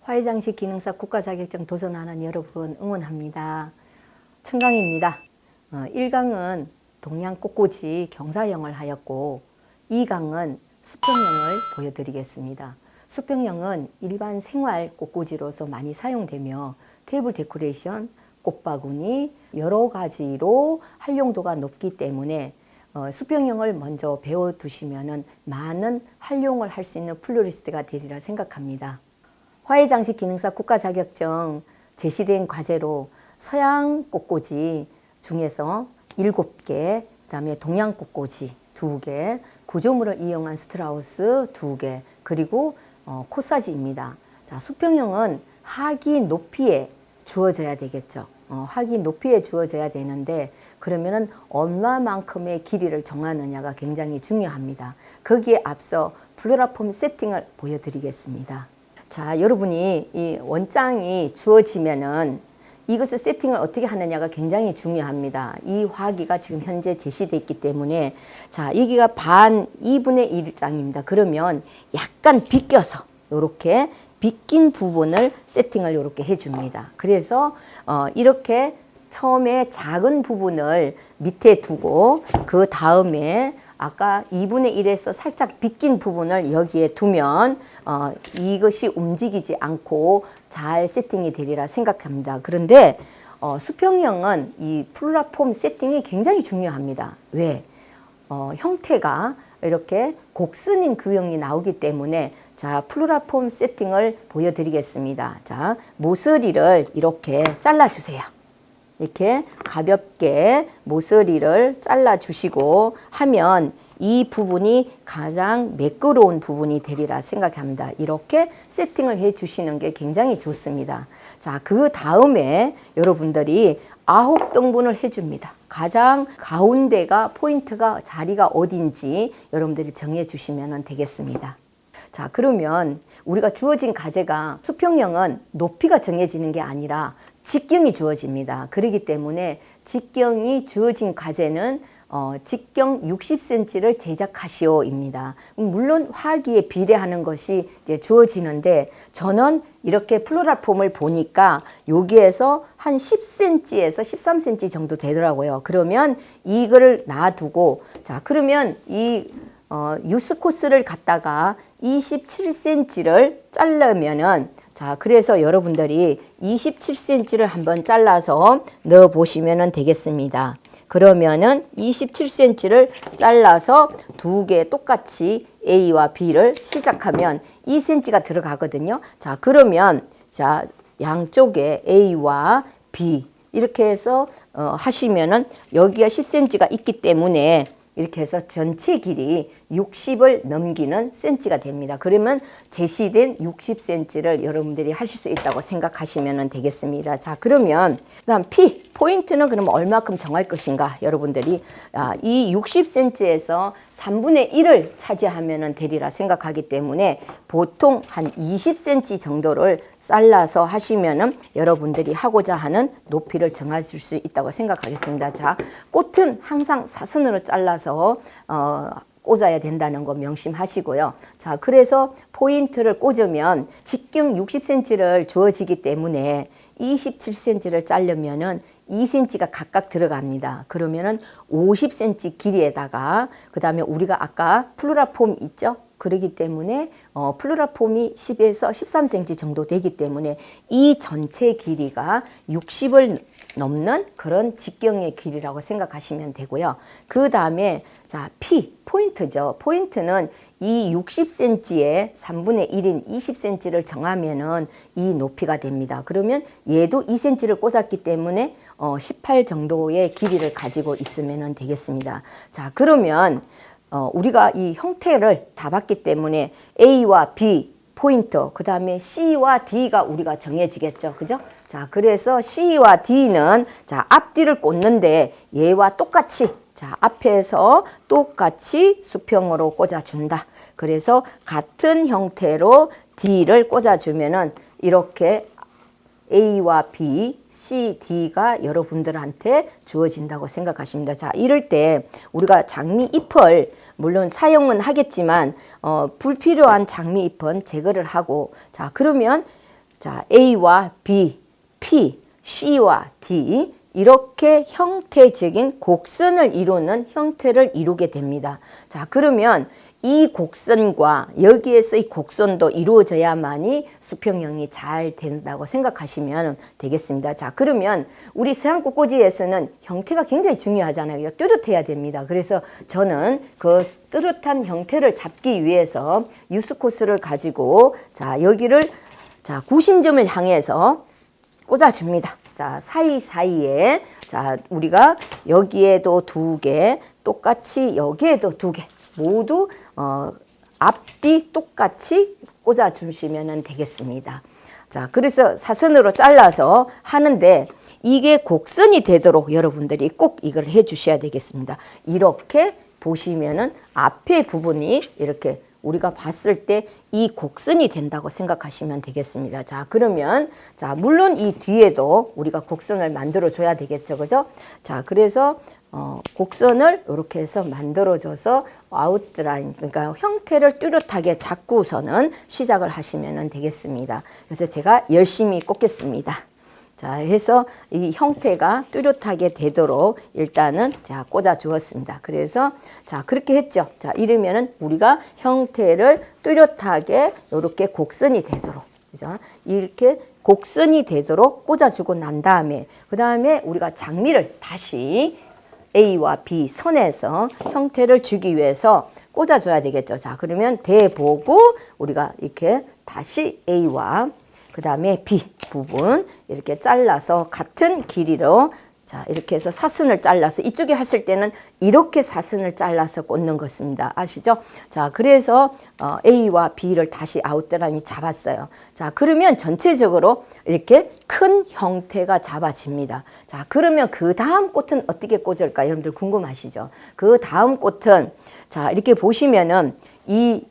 화훼장식 기능사 국가자격증 도전하는 여러분 응원합니다. 청강입니다. 1강은 동양 꽃꽂이 경사형을 하였고 2강은 수평형을 보여드리겠습니다. 수평형은 일반 생활 꽃꽂이로서 많이 사용되며 테이블 데코레이션, 꽃바구니 여러 가지로 활용도가 높기 때문에 수평형을 먼저 배워두시면 많은 활용을 할 수 있는 플로리스트가 되리라 생각합니다. 화훼장식 기능사 국가자격증 제시된 과제로 서양 꽃꽂이 중에서 7개, 그 다음에 동양 꽃꽂이 2개, 구조물을 이용한 스트라우스 2개, 그리고 코사지입니다. 자, 수평형은 하기 높이에 주어져야 되겠죠. 하기 높이에 주어져야 되는데 그러면은 얼마만큼의 길이를 정하느냐가 굉장히 중요합니다. 거기에 앞서 플로라폼 세팅을 보여드리겠습니다. 자, 여러분이 이 원장이 주어지면은 이것을 세팅을 어떻게 하느냐가 굉장히 중요합니다. 이 화기가 지금 현재 제시되어 있기 때문에 자, 여기가 반 2분의 1장입니다. 그러면 약간 비껴서 이렇게 비낀 부분을 세팅을 이렇게 해줍니다. 그래서 이렇게 처음에 작은 부분을 밑에 두고 그 다음에 아까 2분의 1에서 살짝 비낀 부분을 여기에 두면 이것이 움직이지 않고 잘 세팅이 되리라 생각합니다. 그런데 수평형은 이 플로라폼 세팅이 굉장히 중요합니다. 왜? 형태가 이렇게 곡선인 규형이 나오기 때문에 자, 플로라폼 세팅을 보여드리겠습니다. 자, 모서리를 이렇게 잘라주세요. 이렇게 가볍게 모서리를 잘라주시고 하면 이 부분이 가장 매끄러운 부분이 되리라 생각합니다. 이렇게 세팅을 해 주시는 게 굉장히 좋습니다. 자, 그 다음에 여러분들이 9등분을 해줍니다. 가장 가운데가 포인트가 자리가 어딘지 여러분들이 정해 주시면 되겠습니다. 자, 그러면 우리가 주어진 과제가 수평형은 높이가 정해지는 게 아니라 직경이 주어집니다. 그렇기 때문에 직경이 주어진 과제는 직경 60cm를 제작하시오입니다. 물론 화기에 비례하는 것이 이제 주어지는데 저는 이렇게 플로라폼을 보니까 여기에서 한 10cm에서 13cm 정도 되더라고요. 그러면 이거를 놔두고 자, 그러면 이 유스 코스를 갖다가 27cm를 자르면은 자, 그래서 여러분들이 27cm를 한번 잘라서 넣어 보시면 되겠습니다. 그러면은 27cm를 잘라서 2개 똑같이 A와 B를 시작하면 2cm가 들어가거든요. 자, 그러면 자, 양쪽에 A와 B 이렇게 해서 하시면은 여기가 10cm가 있기 때문에 이렇게 해서 전체 길이 60을 넘기는 센치가 됩니다. 그러면 제시된 60cm를 여러분들이 하실 수 있다고 생각하시면 되겠습니다. 자, 그러면 그다음 P 포인트는 그럼 얼마큼 정할 것인가? 여러분들이 이 60cm에서 3분의 1을 차지하면 되리라 생각하기 때문에 보통 한 20cm 정도를 잘라서 하시면은 여러분들이 하고자 하는 높이를 정하실 수 있다고 생각하겠습니다. 자, 꽃은 항상 사선으로 잘라서 꽂아야 된다는 거 명심하시고요. 자, 그래서 포인트를 꽂으면 직경 60cm를 주어지기 때문에 27cm를 자르면은 2cm가 각각 들어갑니다. 그러면은 50cm 길이에다가 그 다음에 우리가 아까 플로라폼 있죠? 그러기 때문에 플로라폼이 10에서 13cm 정도 되기 때문에 이 전체 길이가 60을 넘는 그런 직경의 길이라고 생각하시면 되고요. 그 다음에 자, P 포인트죠. 포인트는 이 60cm에 3분의 1인 20cm를 정하면은 이 높이가 됩니다. 그러면 얘도 2cm를 꽂았기 때문에 18 정도의 길이를 가지고 있으면 되겠습니다. 자, 그러면 우리가 이 형태를 잡았기 때문에 A와 B 포인트, 그 다음에 C와 D가 우리가 정해지겠죠. 그죠? 자, 그래서 C와 D는 자, 앞뒤를 꽂는데 얘와 똑같이 자, 앞에서 똑같이 수평으로 꽂아준다. 그래서 같은 형태로 D를 꽂아주면은 이렇게 A와 B, C, D가 여러분들한테 주어진다고 생각하십니다. 자, 이럴 때 우리가 장미 잎을 물론 사용은 하겠지만 불필요한 장미 잎은 제거를 하고 자, 그러면 자, A와 B, P, C와 D 이렇게 형태적인 곡선을 이루는 형태를 이루게 됩니다. 자, 그러면 이 곡선과 여기에서 이 곡선도 이루어져야만이 수평형이 잘 된다고 생각하시면 되겠습니다. 자, 그러면 우리 서양 꽃꽂이에서는 형태가 굉장히 중요하잖아요. 뚜렷해야 됩니다. 그래서 저는 그 뚜렷한 형태를 잡기 위해서 유스코스를 가지고 자, 여기를 자, 구심점을 향해서 꽂아줍니다. 자, 사이사이에 자, 우리가 여기에도 2개, 똑같이 여기에도 2개 모두 앞뒤 똑같이 꽂아주시면 되겠습니다. 자, 그래서 사선으로 잘라서 하는데 이게 곡선이 되도록 여러분들이 꼭 이걸 해 주셔야 되겠습니다. 이렇게 보시면은 앞에 부분이 이렇게 우리가 봤을 때 이 곡선이 된다고 생각하시면 되겠습니다. 자, 그러면 자, 물론 이 뒤에도 우리가 곡선을 만들어 줘야 되겠죠. 그죠? 자, 그래서 곡선을 이렇게 해서 만들어 줘서 아웃라인 그러니까 형태를 뚜렷하게 잡고서는 시작을 하시면 되겠습니다. 그래서 제가 열심히 꽂겠습니다. 자, 해서 이 형태가 뚜렷하게 되도록 일단은 자, 꽂아 주었습니다. 그래서 자, 그렇게 했죠. 자, 이러면은 우리가 형태를 뚜렷하게 이렇게 곡선이 되도록 그죠? 이렇게 곡선이 되도록 꽂아 주고 난 다음에 그다음에 우리가 장미를 다시 A와 B 선에서 형태를 주기 위해서 꽂아 줘야 되겠죠. 자, 그러면 대보고 우리가 이렇게 다시 A와 그 다음에 B 부분 이렇게 잘라서 같은 길이로 자, 이렇게 해서 사선을 잘라서 이쪽에 했을 때는 이렇게 사선을 잘라서 꽂는 것입니다. 아시죠? 자, 그래서 A와 B를 다시 아웃라인이 잡았어요. 자, 그러면 전체적으로 이렇게 큰 형태가 잡아집니다. 자, 그러면 그 다음 꽃은 어떻게 꽂을까? 여러분들 궁금하시죠? 그 다음 꽃은 자, 이렇게 보시면은 이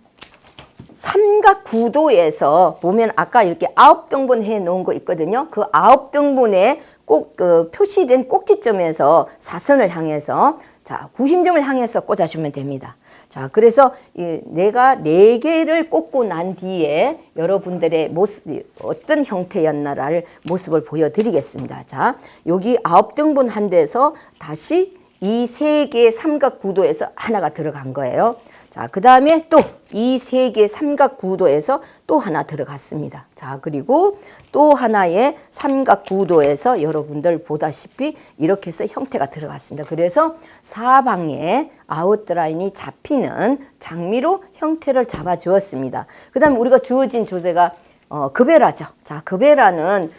삼각 구도에서 보면 아까 이렇게 9등분 해 놓은 거 있거든요. 그 9등분에 꼭 표시된 꼭지점에서 사선을 향해서 자, 구심점을 향해서 꽂아주면 됩니다. 자, 그래서 내가 4개를 꽂고 난 뒤에 여러분들의 모습이 어떤 형태였나를 모습을 보여드리겠습니다. 자, 여기 9등분 한 데서 다시 이 3개의 삼각 구도에서 하나가 들어간 거예요. 자, 그 다음에 또 이 3개 삼각 구도에서 또 하나 들어갔습니다. 자, 그리고 또 하나의 삼각 구도에서 여러분들 보다시피 이렇게 해서 형태가 들어갔습니다. 그래서 사방에 아웃라인이 잡히는 장미로 형태를 잡아 주었습니다. 그 다음에 우리가 주어진 주제가 급에라죠. 자, 급에라는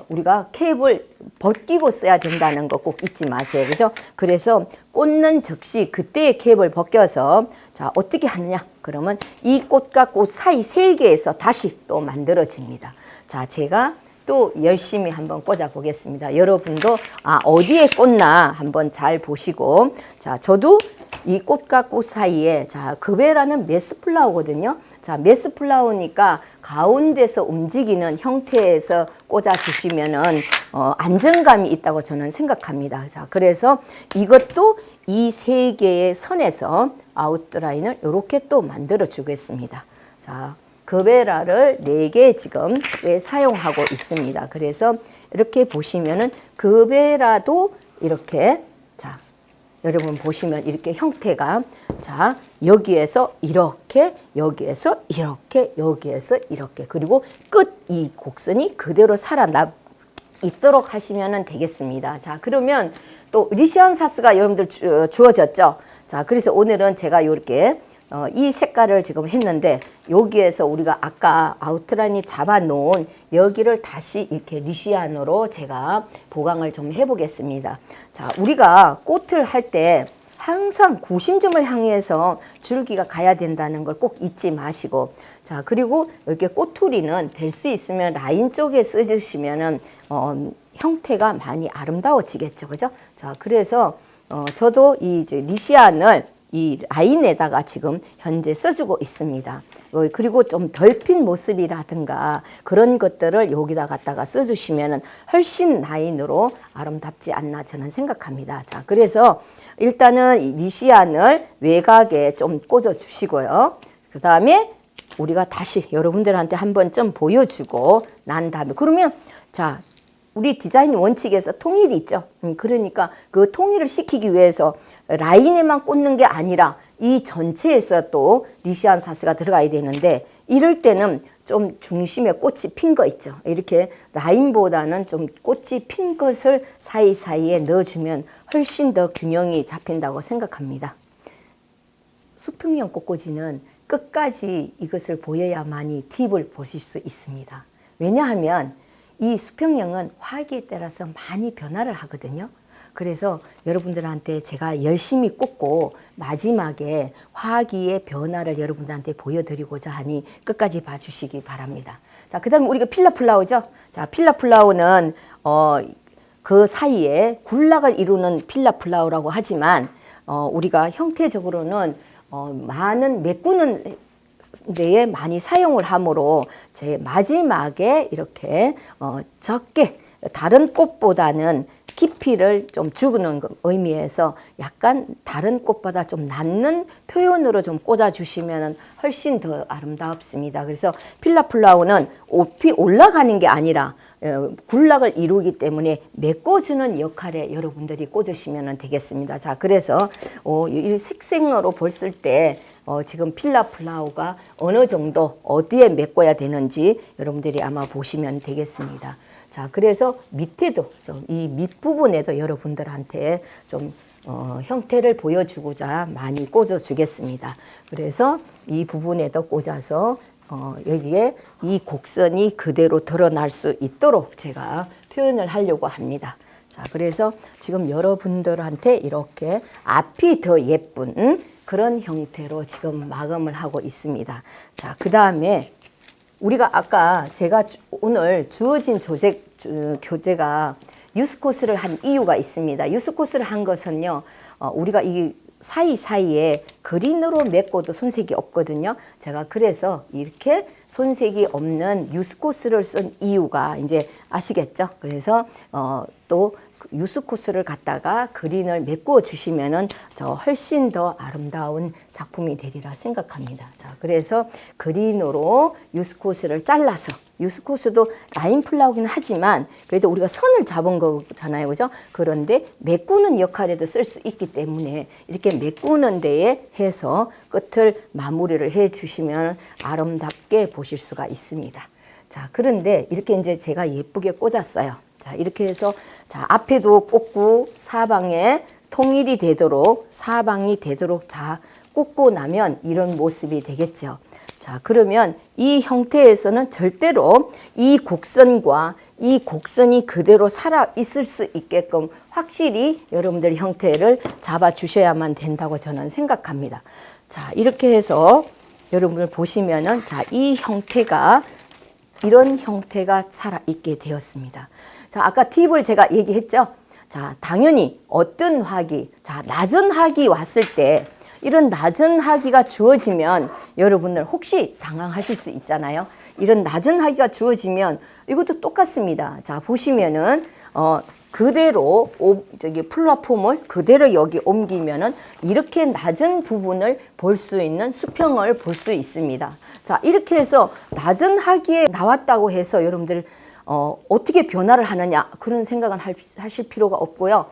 우리가 캡을 벗기고 써야 된다는 거 꼭 잊지 마세요. 그죠? 그래서 꽂는 즉시 그때의 캡을 벗겨서 자, 어떻게 하느냐? 그러면 이 꽃과 꽃 사이 3개에서 다시 또 만들어집니다. 자, 제가 또 열심히 한번 꽂아 보겠습니다. 여러분도 어디에 꽂나 한번 잘 보시고 자, 저도 이 꽃과 꽃 사이에 자, 급에라는 메스플라워거든요. 자, 메스플라워니까 가운데서 움직이는 형태에서 꽂아 주시면은 안정감이 있다고 저는 생각합니다. 자, 그래서 이것도 이 3개의 선에서 아웃라인을 이렇게 또 만들어 주겠습니다. 자, 급에라를 4개 지금 사용하고 있습니다. 그래서 이렇게 보시면은 급에라도 이렇게 자, 여러분 보시면 이렇게 형태가 자, 여기에서 이렇게 여기에서 이렇게 여기에서 이렇게 그리고 끝 이 곡선이 그대로 살아나 있도록 하시면 되겠습니다. 자, 그러면 또 리시안사스가 여러분들 주어졌죠. 자, 그래서 오늘은 제가 이렇게 이 색깔을 지금 했는데 여기에서 우리가 아까 아웃라인이 잡아 놓은 여기를 다시 이렇게 리시안으로 제가 보강을 좀 해보겠습니다. 자, 우리가 꽃을 할 때 항상 구심점을 향해서 줄기가 가야 된다는 걸 꼭 잊지 마시고 자, 그리고 이렇게 꼬투리는 될 수 있으면 라인 쪽에 써주시면은 형태가 많이 아름다워지겠죠. 그죠? 자, 그래서 저도 이 리시안을 이 라인에다가 지금 현재 써주고 있습니다. 그리고 좀 덜 핀 모습이라든가 그런 것들을 여기다 갖다가 써주시면 훨씬 라인으로 아름답지 않나 저는 생각합니다. 자, 그래서 일단은 이 리시안을 외곽에 좀 꽂아 주시고요. 그 다음에 우리가 다시 여러분들한테 한번 좀 보여주고 난 다음에 그러면 자 우리 디자인 원칙에서 통일이 있죠. 그러니까 그 통일을 시키기 위해서 라인에만 꽂는 게 아니라 이 전체에서 또 리시안사스가 들어가야 되는데 이럴 때는 좀 중심에 꽃이 핀 거 있죠. 이렇게 라인보다는 좀 꽃이 핀 것을 사이사이에 넣어주면 훨씬 더 균형이 잡힌다고 생각합니다. 수평형 꽃꽂이는 끝까지 이것을 보여야만이 팁을 보실 수 있습니다. 왜냐하면 이 수평형은 화기에 따라서 많이 변화를 하거든요. 그래서 여러분들한테 제가 열심히 꽂고 마지막에 화기의 변화를 여러분들한테 보여드리고자 하니 끝까지 봐주시기 바랍니다. 자, 그 다음에 우리가 필라플라워죠. 자, 필라플라워는 그 사이에 군락을 이루는 필라플라워라고 하지만 우리가 형태적으로는 많은 메꾸는 데에 많이 사용을 하므로 제 마지막에 이렇게 적게 다른 꽃보다는 깊이를 좀 주는 의미에서 약간 다른 꽃보다 좀 낮는 표현으로 좀 꽂아주시면 훨씬 더 아름답습니다. 그래서 필라플라워는 옷이 올라가는 게 아니라 군락을 이루기 때문에 메꿔주는 역할에 여러분들이 꽂으시면 되겠습니다. 자, 그래서 이 색생으로 봤을 때 지금 필라플라워가 어느 정도 어디에 메꿔야 되는지 여러분들이 아마 보시면 되겠습니다. 자, 그래서 밑에도 좀 이 밑부분에도 여러분들한테 좀 형태를 보여주고자 많이 꽂아주겠습니다. 그래서 이 부분에도 꽂아서 여기에 이 곡선이 그대로 드러날 수 있도록 제가 표현을 하려고 합니다. 자, 그래서 지금 여러분들한테 이렇게 앞이 더 예쁜 그런 형태로 지금 마감을 하고 있습니다. 자, 그 다음에 우리가 아까 제가 오늘 주어진 교재가 유스코스를 한 이유가 있습니다. 유스코스를 한 것은요, 우리가 이 사이사이에 그린으로 메꿔도 손색이 없거든요. 제가 그래서 이렇게 손색이 없는 유스코스를 쓴 이유가 이제 아시겠죠? 그래서 또 유스코스를 갖다가 그린을 메꿔 주시면은 저 훨씬 더 아름다운 작품이 되리라 생각합니다. 자, 그래서 그린으로 유스코스를 잘라서 유스코스도 라인 플라워긴 하지만 그래도 우리가 선을 잡은 거잖아요. 그죠? 그런데 메꾸는 역할에도 쓸 수 있기 때문에 이렇게 메꾸는 데에 해서 끝을 마무리를 해 주시면 아름답게 보실 수가 있습니다. 자, 그런데 이렇게 이제 제가 예쁘게 꽂았어요. 자, 이렇게 해서 자, 앞에도 꽂고 사방에 통일이 되도록 사방이 되도록 다 꽂고 나면 이런 모습이 되겠죠. 자, 그러면 이 형태에서는 절대로 이 곡선과 이 곡선이 그대로 살아 있을 수 있게끔 확실히 여러분들 형태를 잡아 주셔야만 된다고 저는 생각합니다. 자, 이렇게 해서 여러분들 보시면은 자, 이 형태가 이런 형태가 살아 있게 되었습니다. 자, 아까 팁을 제가 얘기했죠. 자, 당연히 어떤 화기, 자, 낮은 화기 왔을 때 이런 낮은 화기가 주어지면 여러분들 혹시 당황하실 수 있잖아요. 이런 낮은 화기가 주어지면 이것도 똑같습니다. 자, 보시면은 그대로 저기 플랫폼을 그대로 여기 옮기면은 이렇게 낮은 부분을 볼 수 있는 수평을 볼 수 있습니다. 자, 이렇게 해서 낮은 화기에 나왔다고 해서 여러분들 어떻게 변화를 하느냐 그런 생각은 하실 필요가 없고요.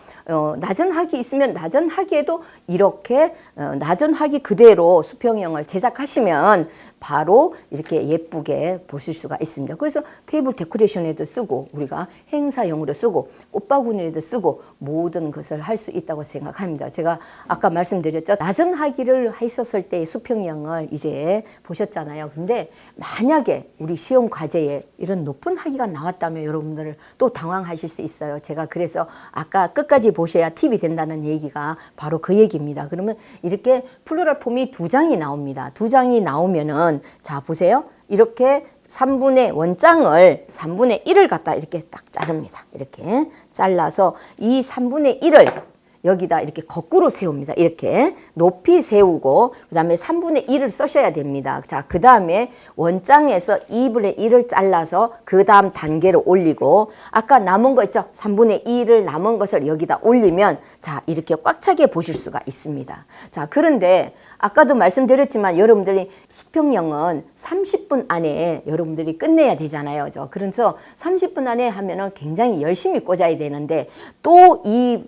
낮은 학이 있으면 낮은 학에도 이렇게 낮은 학이 그대로 수평형을 제작하시면 바로 이렇게 예쁘게 보실 수가 있습니다. 그래서 테이블 데코레이션에도 쓰고 우리가 행사용으로 쓰고 꽃바구니에도 쓰고 모든 것을 할 수 있다고 생각합니다. 제가 아까 말씀드렸죠. 낮은 학기를 하셨을 때 수평형을 이제 보셨잖아요. 근데 만약에 우리 시험 과제에 이런 높은 학기가 나왔다면 여러분들 또 당황하실 수 있어요. 제가 그래서 아까 끝까지 보셔야 팁이 된다는 얘기가 바로 그 얘기입니다. 그러면 이렇게 플로럴 폼이 2장이 나옵니다. 2장이 나오면은 자 보세요. 이렇게 3분의 원장을 3분의 1을 갖다 이렇게 딱 자릅니다. 이렇게 잘라서 이 3분의 1을 여기다 이렇게 거꾸로 세웁니다. 이렇게 높이 세우고 그 다음에 3분의 1을 써셔야 됩니다. 자, 그 다음에 원장에서 2분의 1을 잘라서 그 다음 단계로 올리고 아까 남은 거 있죠? 3분의 1을 남은 것을 여기다 올리면 자, 이렇게 꽉 차게 보실 수가 있습니다. 자, 그런데 아까도 말씀드렸지만 여러분들이 수평형은 30분 안에 여러분들이 끝내야 되잖아요. 그래서 30분 안에 하면은 굉장히 열심히 꽂아야 되는데 또 이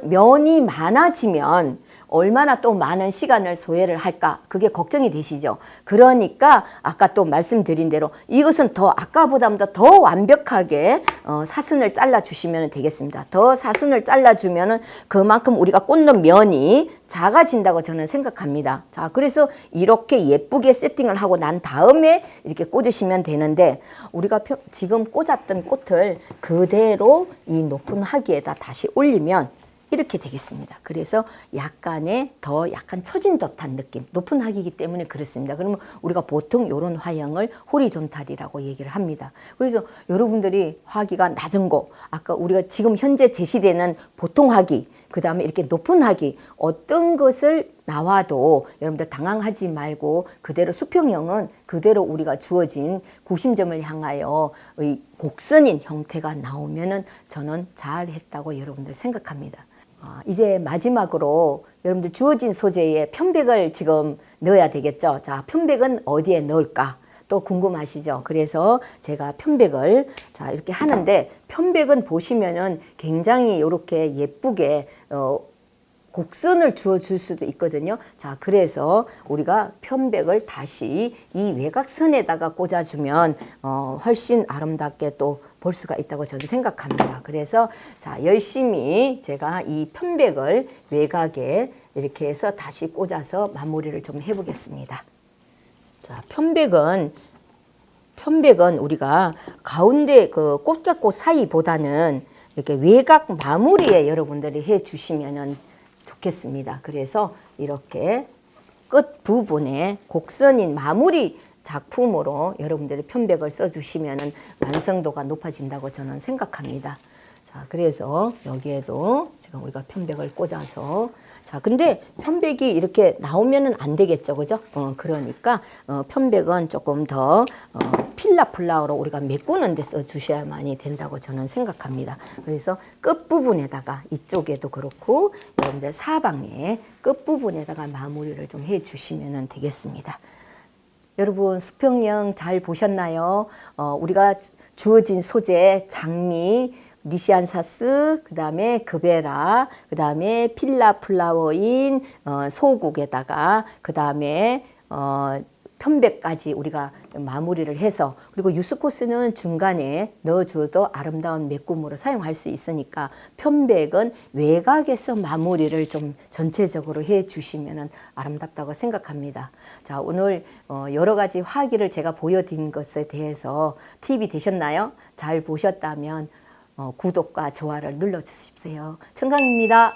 면이 많아지면 얼마나 또 많은 시간을 소요를 할까 그게 걱정이 되시죠. 그러니까 아까 또 말씀드린 대로 이것은 더 아까보다 더 완벽하게 사선을 잘라 주시면 되겠습니다. 더 사선을 잘라 주면은 그만큼 우리가 꽂는 면이 작아진다고 저는 생각합니다. 자, 그래서 이렇게 예쁘게 세팅을 하고 난 다음에 이렇게 꽂으시면 되는데 우리가 지금 꽂았던 꽃을 그대로 이 높은 하기에다 다시 올리면 이렇게 되겠습니다. 그래서 약간의 더 약간 처진 듯한 느낌, 높은 하기이기 때문에 그렇습니다. 그러면 우리가 보통 이런 화형을 호리존탈이라고 얘기를 합니다. 그래서 여러분들이 화기가 낮은 거, 아까 우리가 지금 현재 제시되는 보통 하기, 그 다음에 이렇게 높은 하기, 어떤 것을 나와도 여러분들 당황하지 말고 그대로 수평형은 그대로 우리가 주어진 구심점을 향하여 곡선인 형태가 나오면은 저는 잘했다고 여러분들 생각합니다. 이제 마지막으로 여러분들 주어진 소재에 편백을 지금 넣어야 되겠죠. 자, 편백은 어디에 넣을까? 또 궁금하시죠? 그래서 제가 편백을 자 이렇게 하는데 편백은 보시면은 굉장히 이렇게 예쁘게 곡선을 주어줄 수도 있거든요. 자, 그래서 우리가 편백을 다시 이 외곽선에다가 꽂아주면 훨씬 아름답게 또 볼 수가 있다고 저는 생각합니다. 그래서 자, 열심히 제가 이 편백을 외곽에 이렇게 해서 다시 꽂아서 마무리를 좀 해보겠습니다. 자, 편백은 우리가 가운데 그 꽃과 꽃 사이보다는 이렇게 외곽 마무리에 여러분들이 해 주시면은 좋겠습니다. 그래서 이렇게 끝 부분에 곡선인 마무리 작품으로 여러분들이 편백을 써주시면 완성도가 높아진다고 저는 생각합니다. 자, 그래서 여기에도 지금 우리가 편백을 꽂아서 자, 근데 편백이 이렇게 나오면은 안 되겠죠, 그죠? 그러니까 편백은 조금 더 필라 플라워로 우리가 메꾸는 데 써주셔야만이 된다고 저는 생각합니다. 그래서 끝 부분에다가 이쪽에도 그렇고 여러분들 사방에 끝 부분에다가 마무리를 좀 해주시면 되겠습니다. 여러분 수평형 잘 보셨나요? 우리가 주어진 소재 장미, 리시안사스, 그 다음에 그베라, 그 다음에 필라 플라워인 소국에다가 그 다음에 편백까지 우리가 마무리를 해서 그리고 유스코스는 중간에 넣어줘도 아름다운 메꿈으로 사용할 수 있으니까 편백은 외곽에서 마무리를 좀 전체적으로 해 주시면 아름답다고 생각합니다. 자, 오늘 여러 가지 화기를 제가 보여드린 것에 대해서 팁이 되셨나요? 잘 보셨다면 구독과 좋아요를 눌러주십시오. 청강입니다.